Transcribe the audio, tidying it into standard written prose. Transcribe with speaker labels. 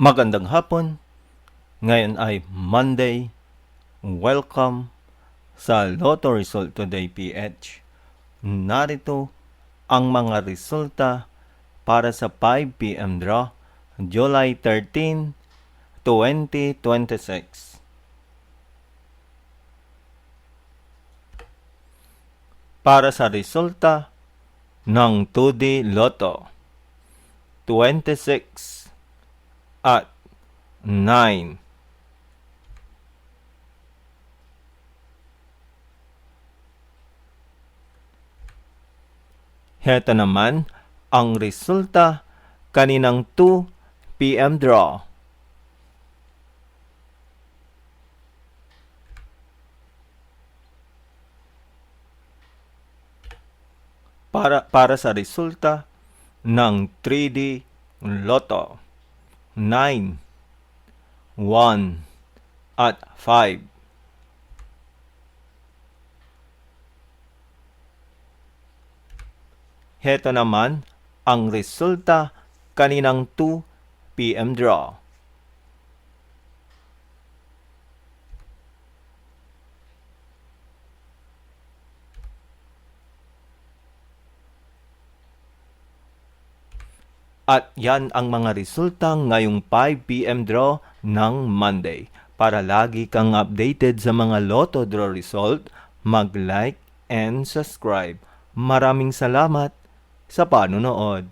Speaker 1: Magandang hapon. Ngayon ay Monday. Welcome sa Lotto Result Today PH. Narito ang mga resulta para sa 5 p.m. draw, July 13, 2026. Para sa resulta ng 2D Lotto, 26 at 9. Heto naman ang resulta kaninang 2 p.m. draw. Para sa resulta ng 3D Lotto, 9, 1, at 5. Heto naman ang resulta kaninang 2 p.m. draw. At yan ang mga resulta ngayong 5 p.m. draw ng Monday. Para lagi kang updated sa mga Lotto draw result, mag-like and subscribe. Maraming salamat sa panonood.